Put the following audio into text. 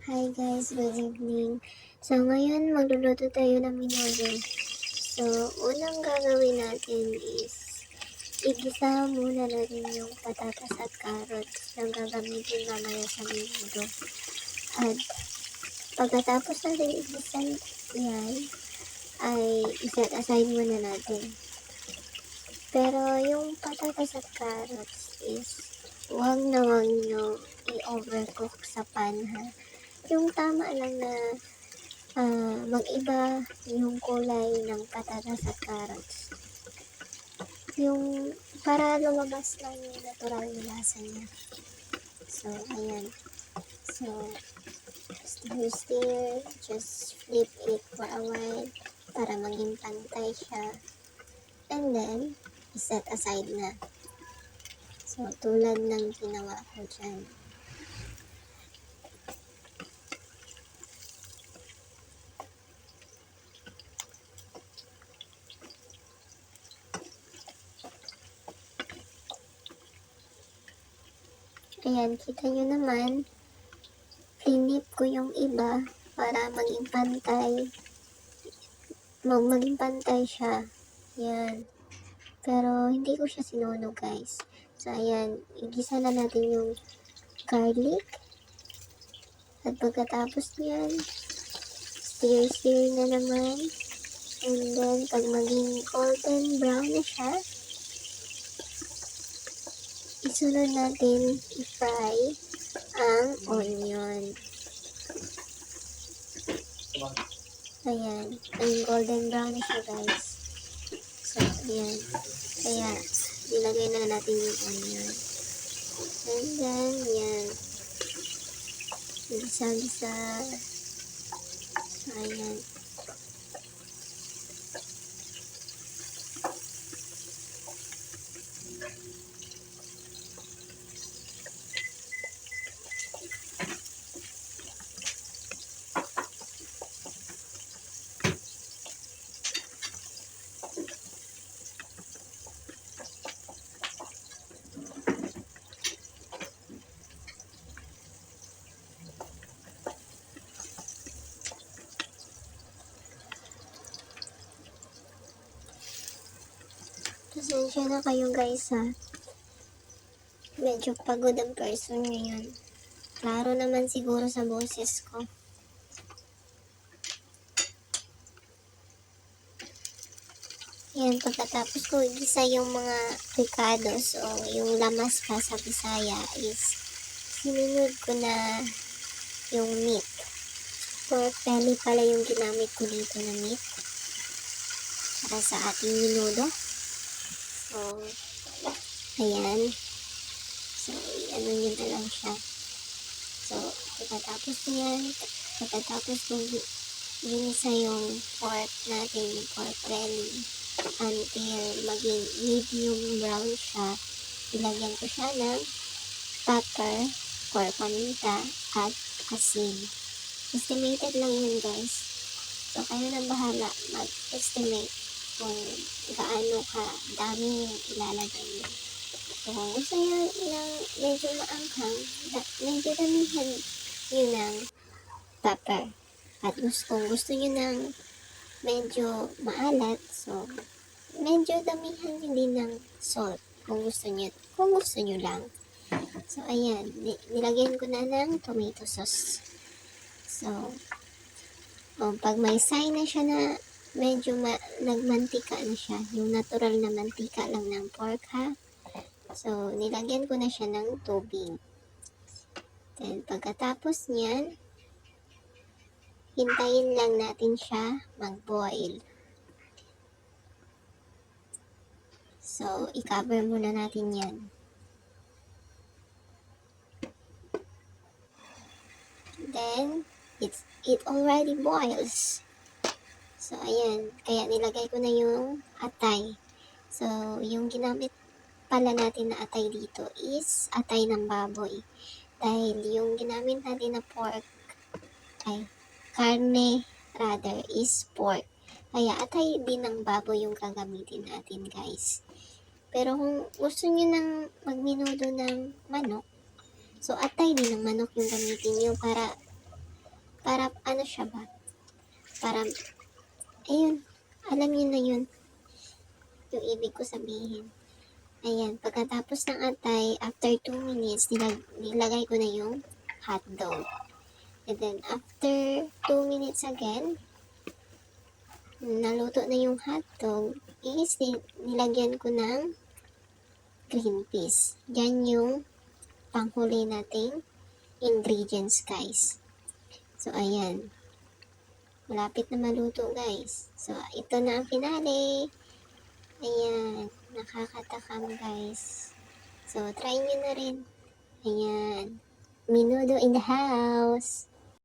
Hi guys, good evening. So ngayon magluluto tayo ng menudo. So unang gagawin natin is igisa muna natin yung patatas at carrots na gagamitin mamaya sa menudo. At pagkatapos natin igisa yan, ay iset aside muna natin. Pero yung patatas at carrots is wag nyo i-overcook sa pan ha. Yung tama lang na mag-iba yung kulay ng patatas at carrots. Yung para lumabas lang yung natural na lasa niya. So, ayan. So, stir, just flip it for a while para maging pantay siya. And then, iset aside na. So, tulad ng ginawa ko dyan. Ayan, kita nyo naman, pinip ko yung iba para maging pantay siya. Yan. Pero, hindi ko siya sinunog, guys. So, ayan, igisa na natin yung garlic. At pagkatapos niyan, stir na naman. And then, pag maging golden brown na siya, isunod natin i-fry ang onion. Ayan, naging golden brown na siya, guys. So, ayan. Kaya, nilagay na natin yung onion. And then, yan. Gisa-gisa. So, ayan. Pasensya na kayo guys ha. Medyo pagod ang person ngayon. Klaro naman siguro sa boses ko. Yan, pagkatapos ko igisa yung mga picados o yung lamas pa sa Bisaya is sinunod ko na yung meat. Pork belly pala yung ginamit ko dito na meat para sa ating menudo. So, ayan. So, ano nyo na lang siya. So, pagkatapos kong ginisa yung pork natin, yung pork belly, until maging medium brown siya, ilagyan ko siya ng pepper or paminta at asin. Estimated lang yun guys. So, kayo na bahala mag-estimate kung gaano ka dami yung ilalagay nyo. So, kung gusto nyo ng medyo maanghang, medyo damihan nyo ng pepper. At kung gusto nyo ng medyo maalat, so, medyo damihan nyo din ng salt kung gusto nyo lang. So, ayan, nilagyan ko na ng tomato sauce. So, pag may sign na siya na medyo nagmantika na siya, yung natural na mantika lang ng pork ha. So, nilagyan ko na siya ng tubig. Then, pagkatapos niyan, hintayin lang natin siya mag-boil. So, i-cover muna natin yan. Then, it already boils. So, ayan. Kaya nilagay ko na yung atay. So, yung ginamit pala natin na atay dito is atay ng baboy. Dahil yung ginamit natin na karne rather is pork. Kaya atay din ng baboy yung gagamitin natin guys. Pero kung gusto nyo nang magminudo ng manok, so atay din ng manok yung gamitin nyo para para ano siya ba? Para, ayun, alam niyo na yun, yung ibig ko sabihin. Ayan, pagkatapos ng atay, after 2 minutes, nilagay ko na yung hotdog. And then, after 2 minutes again, naluto na yung hotdog, nilagyan ko ng green peas. Yan yung panghuli nating ingredients, guys. So, ayan. Malapit na maluto, guys. So, ito na ang finale. Ayan. Nakakatakam, guys. So, try nyo na rin. Ayan. Menudo in the house.